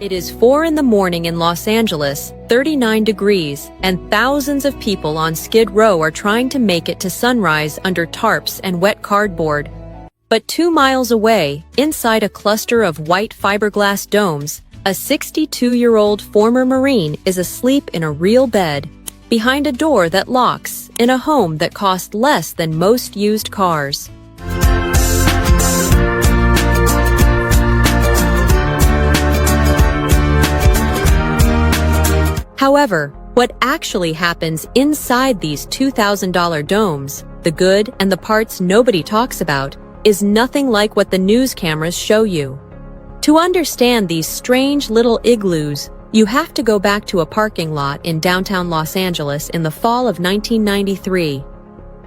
It is 4 in the morning in Los Angeles, 39 degrees, and thousands of people on Skid Row are trying to make it to sunrise under tarps and wet cardboard. But 2 miles away, inside a cluster of white fiberglass domes, a 62-year-old former Marine is asleep in a real bed, behind a door that locks, in a home that cost less than most used cars. However, what actually happens inside these $2,000 domes, the good and the parts nobody talks about, is nothing like what the news cameras show you. To understand these strange little igloos, you have to go back to a parking lot in downtown Los Angeles in the fall of 1993.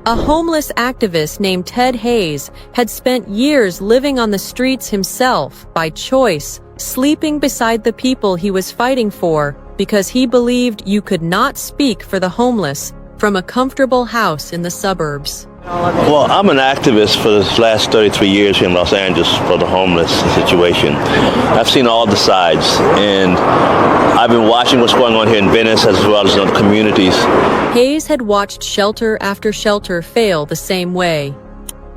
A homeless activist named Ted Hayes had spent years living on the streets himself, by choice, sleeping beside the people he was fighting for, because he believed you could not speak for the homeless from a comfortable house in the suburbs. Well, I'm an activist for the last 33 years here in Los Angeles for the homeless situation. I've seen all the sides, and I've been watching what's going on here in Venice as well as in other communities. Hayes had watched shelter after shelter fail the same way.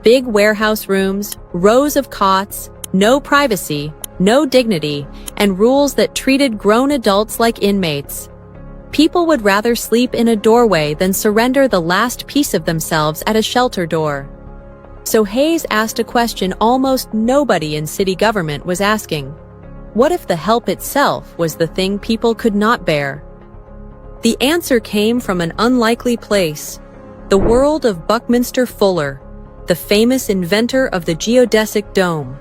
Big warehouse rooms, rows of cots, no privacy, no dignity, and rules that treated grown adults like inmates. People would rather sleep in a doorway than surrender the last piece of themselves at a shelter door. So Hayes asked a question almost nobody in city government was asking. What if the help itself was the thing people could not bear? The answer came from an unlikely place, the world of Buckminster Fuller, the famous inventor of the geodesic dome.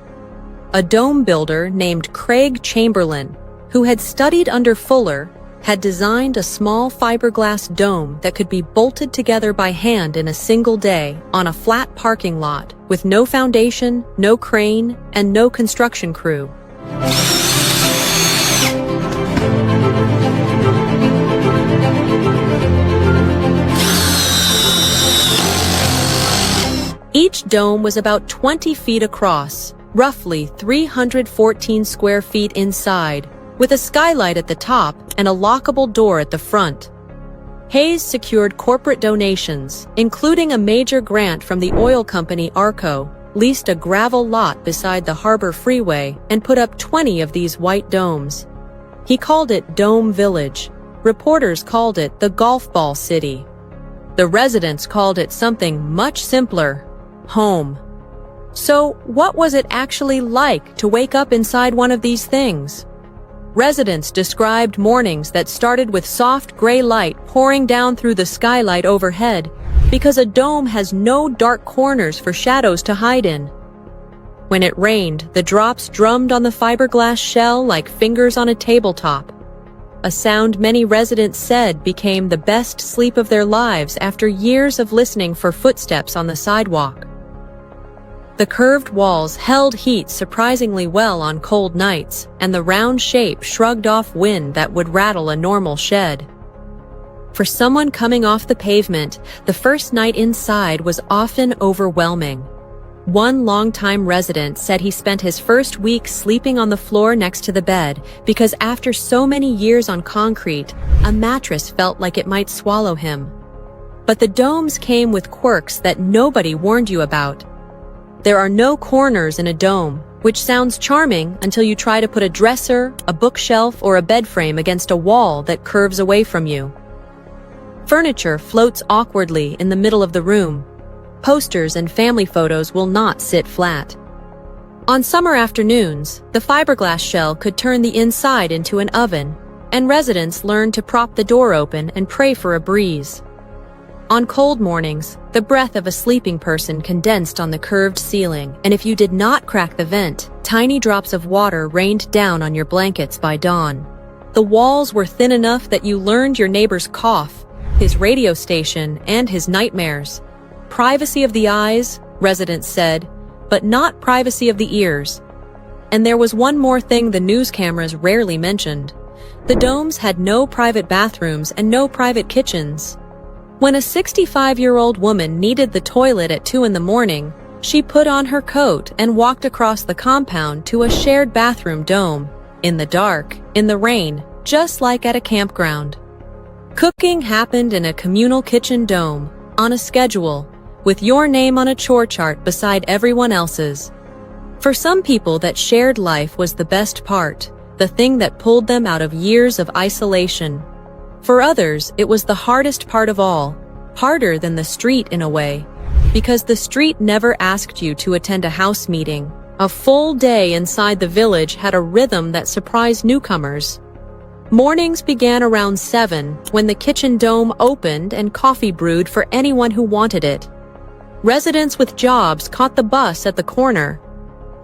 A dome builder named Craig Chamberlain, who had studied under Fuller, had designed a small fiberglass dome that could be bolted together by hand in a single day on a flat parking lot with no foundation, no crane, and no construction crew. Each dome was about 20 feet across, roughly 314 square feet inside, with a skylight at the top and a lockable door at the front. Hayes secured corporate donations, including a major grant from the oil company Arco, leased a gravel lot beside the Harbor Freeway, and put up 20 of these white domes. He called it Dome Village. Reporters called it the Golf Ball City. The residents called it something much simpler: home. So, what was it actually like to wake up inside one of these things? Residents described mornings that started with soft gray light pouring down through the skylight overhead, because a dome has no dark corners for shadows to hide in. When it rained, the drops drummed on the fiberglass shell like fingers on a tabletop, a sound many residents said became the best sleep of their lives after years of listening for footsteps on the sidewalk. The curved walls held heat surprisingly well on cold nights, and the round shape shrugged off wind that would rattle a normal shed. For someone coming off the pavement, the first night inside was often overwhelming. One longtime resident said he spent his first week sleeping on the floor next to the bed because after so many years on concrete, a mattress felt like it might swallow him. But the domes came with quirks that nobody warned you about. There are no corners in a dome, which sounds charming until you try to put a dresser, a bookshelf, or a bed frame against a wall that curves away from you. Furniture floats awkwardly in the middle of the room. Posters and family photos will not sit flat. On summer afternoons, the fiberglass shell could turn the inside into an oven, and residents learned to prop the door open and pray for a breeze. On cold mornings, the breath of a sleeping person condensed on the curved ceiling, and if you did not crack the vent, tiny drops of water rained down on your blankets by dawn. The walls were thin enough that you learned your neighbor's cough, his radio station, and his nightmares. Privacy of the eyes, residents said, but not privacy of the ears. And there was one more thing the news cameras rarely mentioned. The domes had no private bathrooms and no private kitchens. When a 65-year-old woman needed the toilet at 2 in the morning, she put on her coat and walked across the compound to a shared bathroom dome. in the dark, in the rain, just like at a campground. Cooking happened in a communal kitchen dome, on a schedule, with your name on a chore chart beside everyone else's. For some people, that shared life was the best part, the thing that pulled them out of years of isolation. For others, it was the hardest part of all, harder than the street in a way, because the street never asked you to attend a house meeting. A full day inside the village had a rhythm that surprised newcomers. Mornings began around 7, when the kitchen dome opened and coffee brewed for anyone who wanted it. Residents with jobs caught the bus at the corner.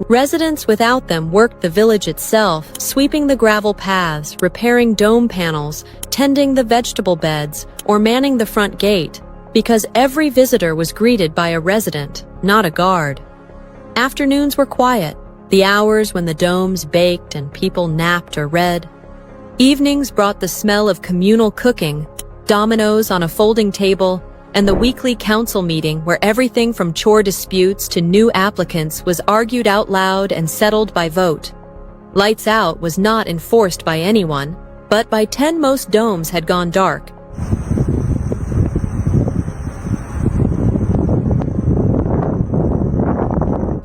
Residents without them worked the village itself, sweeping the gravel paths, repairing dome panels, tending the vegetable beds, or manning the front gate, because every visitor was greeted by a resident, not a guard. Afternoons were quiet, the hours when the domes baked and people napped or read. Evenings brought the smell of communal cooking, dominoes on a folding table, and the weekly council meeting where everything from chore disputes to new applicants was argued out loud and settled by vote. Lights out was not enforced by anyone, but by 10 most domes had gone dark.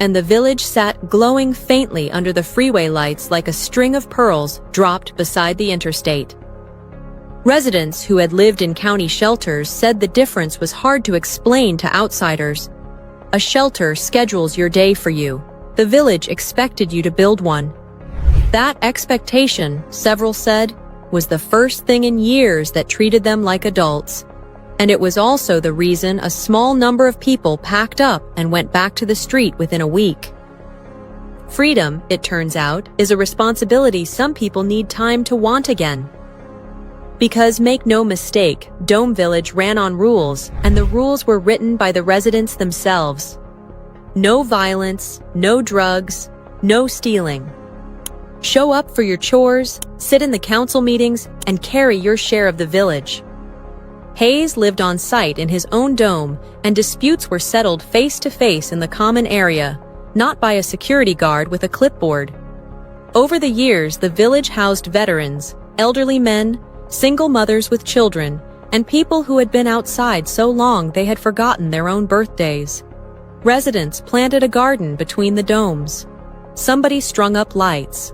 And the village sat glowing faintly under the freeway lights like a string of pearls dropped beside the interstate. Residents who had lived in county shelters said the difference was hard to explain to outsiders. A shelter schedules your day for you. The village expected you to build one. That expectation, several said, was the first thing in years that treated them like adults. And it was also the reason a small number of people packed up and went back to the street within a week. Freedom, it turns out, is a responsibility some people need time to want again. Because make no mistake, Dome Village ran on rules, and the rules were written by the residents themselves. No violence, no drugs, no stealing. Show up for your chores, sit in the council meetings, and carry your share of the village. Hayes lived on site in his own dome, and disputes were settled face-to-face in the common area, not by a security guard with a clipboard. Over the years, the village housed veterans, elderly men, single mothers with children, and people who had been outside so long they had forgotten their own birthdays. Residents planted a garden between the domes. Somebody strung up lights.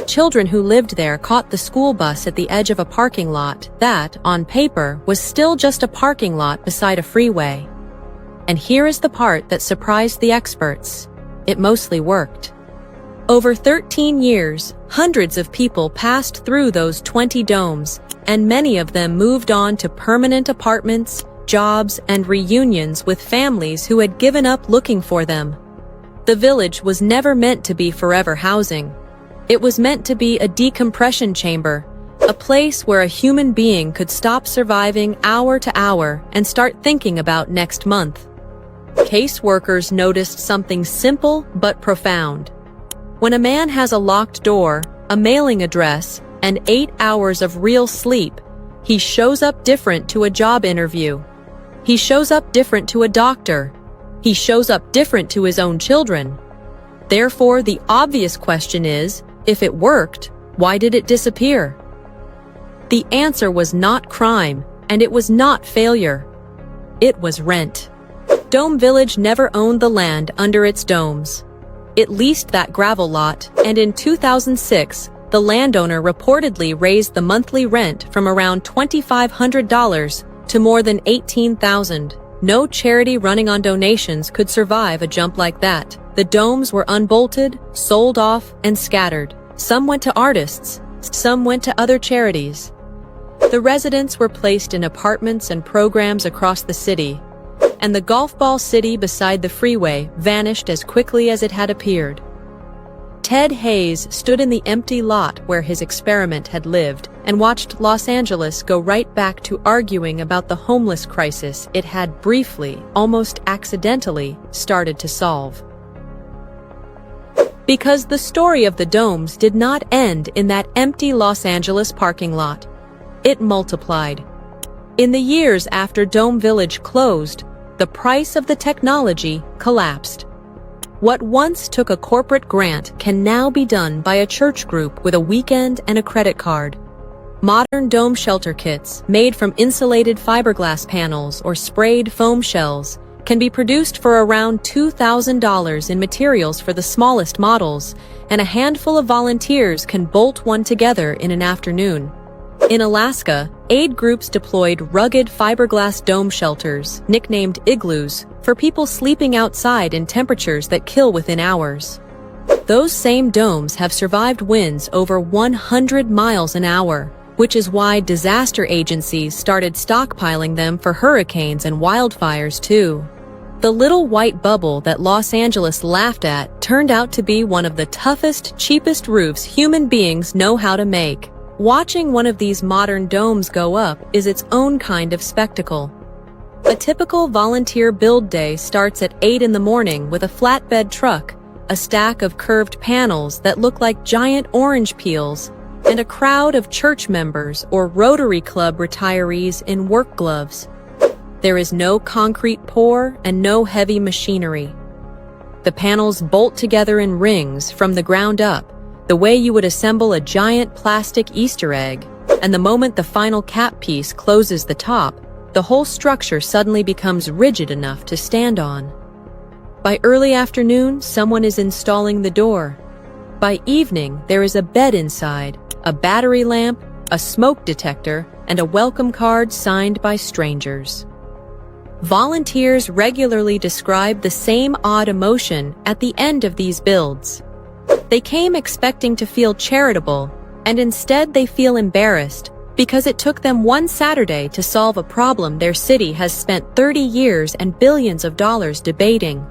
Children who lived there caught the school bus at the edge of a parking lot that, on paper, was still just a parking lot beside a freeway. And here is the part that surprised the experts. It mostly worked. Over 13 years, hundreds of people passed through those 20 domes, and many of them moved on to permanent apartments, jobs, and reunions with families who had given up looking for them. The village was never meant to be forever housing. It was meant to be a decompression chamber, a place where a human being could stop surviving hour to hour and start thinking about next month. Caseworkers noticed something simple but profound. When a man has a locked door, a mailing address, and 8 hours of real sleep, he shows up different to a job interview. He shows up different to a doctor. He shows up different to his own children. Therefore, the obvious question is, if it worked, why did it disappear? The answer was not crime, and it was not failure. It was rent. Dome Village never owned the land under its domes. It leased that gravel lot, and in 2006, the landowner reportedly raised the monthly rent from around $2,500 to more than $18,000. No charity running on donations could survive a jump like that. The domes were unbolted, sold off, and scattered. Some went to artists, some went to other charities. The residents were placed in apartments and programs across the city, and the golf ball city beside the freeway vanished as quickly as it had appeared. Ted Hayes stood in the empty lot where his experiment had lived and watched Los Angeles go right back to arguing about the homeless crisis it had briefly, almost accidentally, started to solve. Because the story of the domes did not end in that empty Los Angeles parking lot. It multiplied. In the years after Dome Village closed, the price of the technology collapsed. What once took a corporate grant can now be done by a church group with a weekend and a credit card. Modern dome shelter kits, made from insulated fiberglass panels or sprayed foam shells, can be produced for around $2,000 in materials for the smallest models, and a handful of volunteers can bolt one together in an afternoon. In Alaska, aid groups deployed rugged fiberglass dome shelters, nicknamed igloos, for people sleeping outside in temperatures that kill within hours. Those same domes have survived winds over 100 miles an hour, which is why disaster agencies started stockpiling them for hurricanes and wildfires too. The little white bubble that Los Angeles laughed at turned out to be one of the toughest, cheapest roofs human beings know how to make. Watching one of these modern domes go up is its own kind of spectacle. A typical volunteer build day starts at 8 in the morning with a flatbed truck, a stack of curved panels that look like giant orange peels, and a crowd of church members or Rotary Club retirees in work gloves. There is no concrete pour and no heavy machinery. The panels bolt together in rings from the ground up, the way you would assemble a giant plastic Easter egg, and the moment the final cap piece closes the top, the whole structure suddenly becomes rigid enough to stand on. By early afternoon, someone is installing the door. By evening, there is a bed inside, a battery lamp, a smoke detector, and a welcome card signed by strangers. Volunteers regularly describe the same odd emotion at the end of these builds. They came expecting to feel charitable, and instead they feel embarrassed because it took them one Saturday to solve a problem their city has spent 30 years and billions of dollars debating.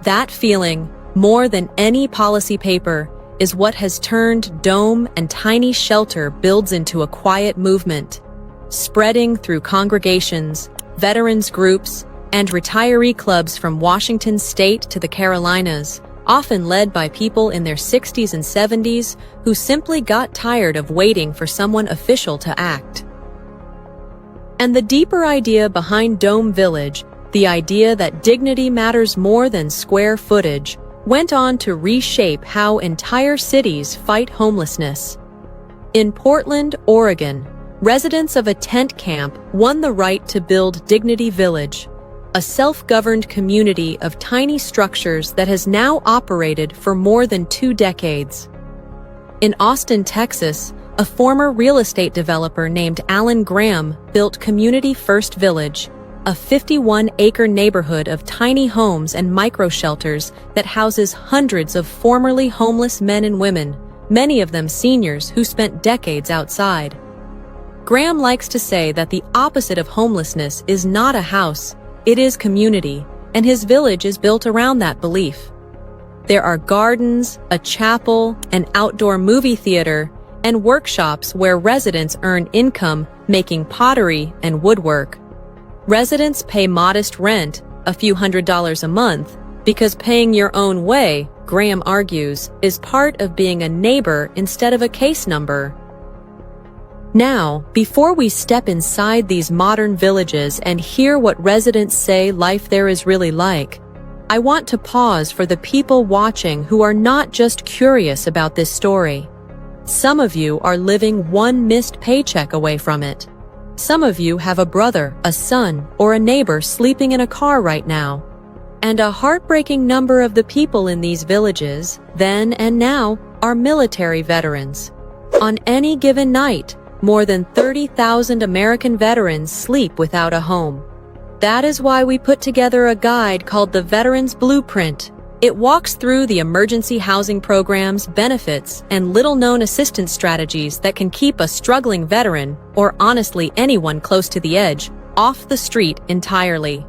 That feeling, more than any policy paper, is what has turned dome and tiny shelter builds into a quiet movement, spreading through congregations, veterans groups, and retiree clubs from Washington state to the Carolinas, often led by people in their 60s and 70s who simply got tired of waiting for someone official to act. And the deeper idea behind Dome Village, the idea that dignity matters more than square footage, went on to reshape how entire cities fight homelessness. In Portland, Oregon, residents of a tent camp won the right to build Dignity Village, a self-governed community of tiny structures that has now operated for more than 2 decades. In Austin, Texas, a former real estate developer named Alan Graham built Community First Village, a 51-acre neighborhood of tiny homes and micro-shelters that houses hundreds of formerly homeless men and women, many of them seniors who spent decades outside. Graham likes to say that the opposite of homelessness is not a house, it is community, and his village is built around that belief. There are gardens, a chapel, an outdoor movie theater, and workshops where residents earn income making pottery and woodwork. Residents pay modest rent, a few $100s a month, because paying your own way, Graham argues, is part of being a neighbor instead of a case number. Now, before we step inside these modern villages and hear what residents say life there is really like, I want to pause for the people watching who are not just curious about this story. Some of you are living one missed paycheck away from it. Some of you have a brother, a son, or a neighbor sleeping in a car right now. And a heartbreaking number of the people in these villages, then and now, are military veterans. On any given night, more than 30,000 American veterans sleep without a home. That is why we put together a guide called the Veterans Blueprint. It walks through the emergency housing programs, benefits, and little-known assistance strategies that can keep a struggling veteran, or honestly anyone close to the edge, off the street entirely.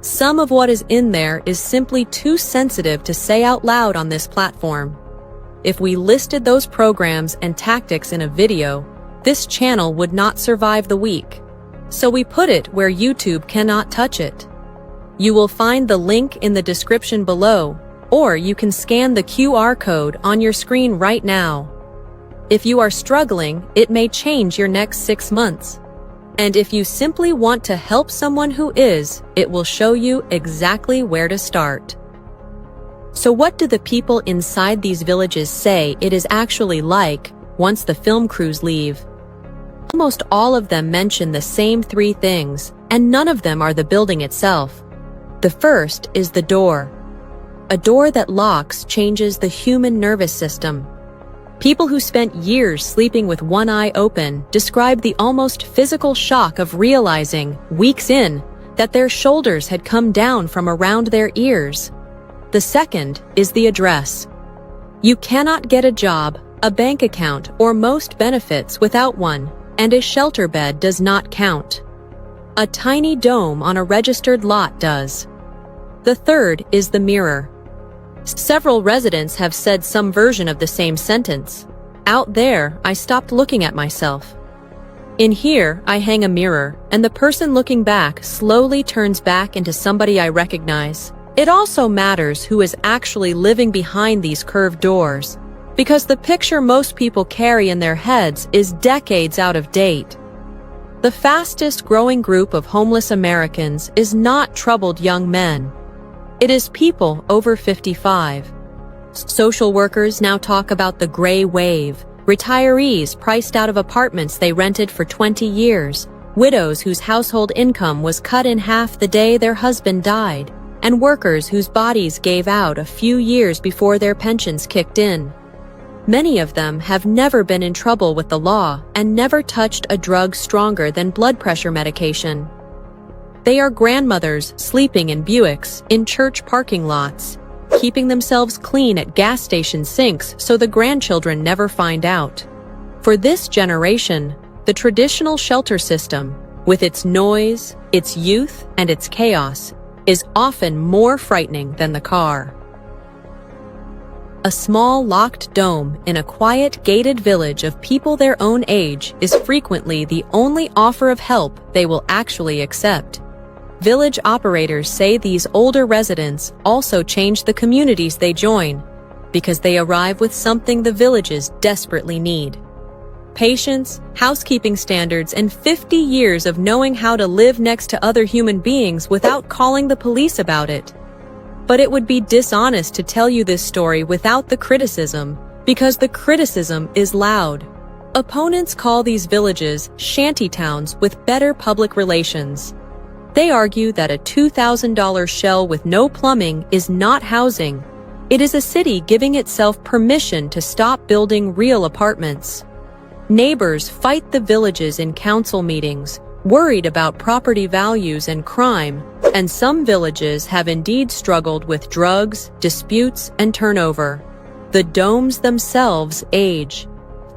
Some of what is in there is simply too sensitive to say out loud on this platform. If we listed those programs and tactics in a video, this channel would not survive the week. So we put it where YouTube cannot touch it. You will find the link in the description below, or you can scan the QR code on your screen right now. If you are struggling, it may change your next 6 months. And if you simply want to help someone who is, it will show you exactly where to start. So what do the people inside these villages say it is actually like once the film crews leave? Almost all of them mention the same three things, and none of them are the building itself. The first is the door. A door that locks changes the human nervous system. People who spent years sleeping with one eye open describe the almost physical shock of realizing, weeks in, that their shoulders had come down from around their ears. The second is the address. You cannot get a job, a bank account, or most benefits without one, and a shelter bed does not count. A tiny dome on a registered lot does. The third is the mirror. Several residents have said some version of the same sentence. Out there, I stopped looking at myself. In here, I hang a mirror, and the person looking back slowly turns back into somebody I recognize. It also matters who is actually living behind these curved doors, because the picture most people carry in their heads is decades out of date. The fastest growing group of homeless Americans is not troubled young men. It is people over 55. Social workers now talk about the gray wave, retirees priced out of apartments they rented for 20 years, widows whose household income was cut in half the day their husband died, and workers whose bodies gave out a few years before their pensions kicked in. Many of them have never been in trouble with the law and never touched a drug stronger than blood pressure medication. They are grandmothers sleeping in Buicks in church parking lots, keeping themselves clean at gas station sinks so the grandchildren never find out. For this generation, the traditional shelter system, with its noise, its youth, and its chaos, is often more frightening than the car. A small locked dome in a quiet gated village of people their own age is frequently the only offer of help they will actually accept. Village operators say these older residents also change the communities they join because they arrive with something the villages desperately need. Patience, housekeeping standards, and 50 years of knowing how to live next to other human beings without calling the police about it. But it would be dishonest to tell you this story without the criticism, because the criticism is loud. Opponents call these villages shanty towns with better public relations. They argue that a $2,000 shell with no plumbing is not housing. It is a city giving itself permission to stop building real apartments. Neighbors fight the villages in council meetings, worried about property values and crime, and some villages have indeed struggled with drugs, disputes, and turnover. The domes themselves age.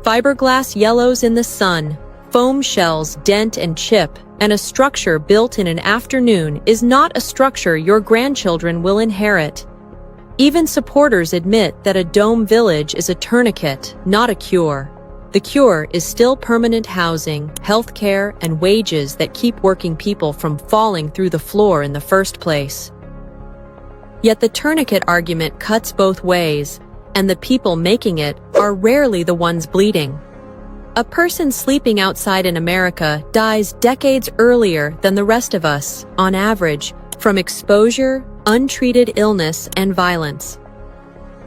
Fiberglass yellows in the sun, foam shells dent and chip, and a structure built in an afternoon is not a structure your grandchildren will inherit. Even supporters admit that a dome village is a tourniquet, not a cure. The cure is still permanent housing, healthcare, and wages that keep working people from falling through the floor in the first place. Yet the tourniquet argument cuts both ways, and the people making it are rarely the ones bleeding. A person sleeping outside in America dies decades earlier than the rest of us, on average, from exposure, untreated illness, and violence.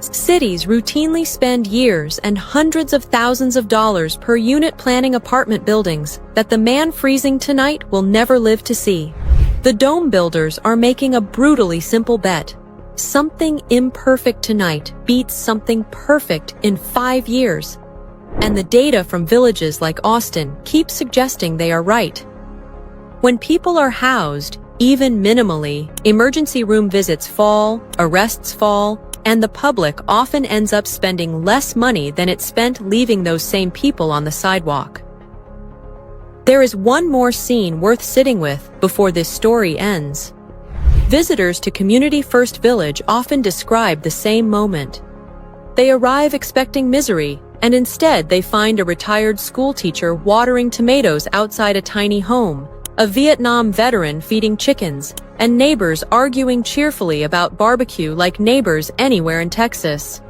Cities routinely spend years and hundreds of thousands of dollars per unit planning apartment buildings that the man freezing tonight will never live to see. The dome builders are making a brutally simple bet. Something imperfect tonight beats something perfect in 5 years. And the data from villages like Austin keeps suggesting they are right. When people are housed, even minimally, emergency room visits fall, arrests fall, and the public often ends up spending less money than it spent leaving those same people on the sidewalk. There is one more scene worth sitting with before this story ends. Visitors to Community First Village often describe the same moment. They arrive expecting misery, and instead they find a retired school teacher watering tomatoes outside a tiny home, a Vietnam veteran feeding chickens, and neighbors arguing cheerfully about barbecue like neighbors anywhere in Texas.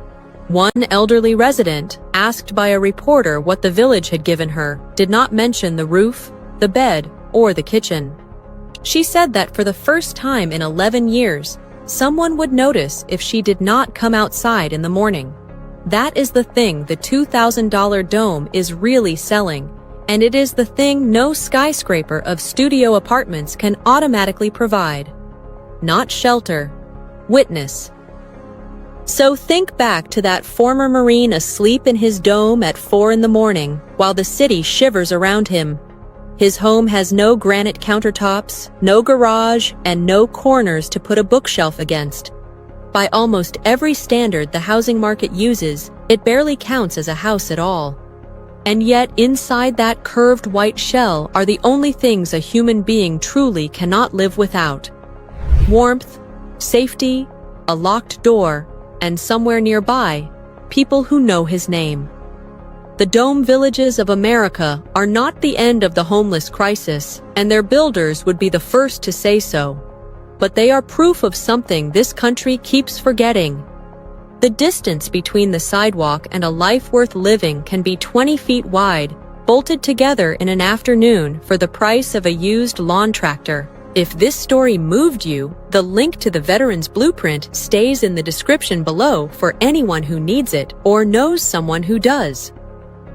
One elderly resident, asked by a reporter what the village had given her, did not mention the roof, the bed, or the kitchen. She said that for the first time in 11 years, Someone would notice if she did not come outside in the morning. That is the thing the $2,000 dome is really selling, and it is the thing no skyscraper of studio apartments can automatically provide. Not shelter, witness. So think back to that former Marine asleep in his dome at 4 in the morning while the city shivers around him. His home has no granite countertops, no garage, and no corners to put a bookshelf against. By almost every standard the housing market uses, it barely counts as a house at all. And yet inside that curved white shell are the only things a human being truly cannot live without. Warmth, safety, a locked door, and somewhere nearby, people who know his name. The dome villages of America are not the end of the homeless crisis, and their builders would be the first to say so. But they are proof of something this country keeps forgetting. The distance between the sidewalk and a life worth living can be 20 feet wide, bolted together in an afternoon for the price of a used lawn tractor. If this story moved you, the link to the Veteran's Blueprint stays in the description below for anyone who needs it or knows someone who does.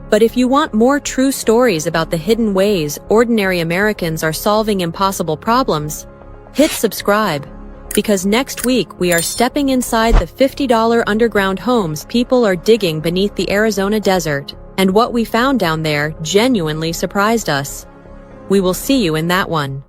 But if you want more true stories about the hidden ways ordinary Americans are solving impossible problems, hit subscribe, because next week we are stepping inside the $50 underground homes people are digging beneath the Arizona desert, and what we found down there genuinely surprised us. We will see you in that one.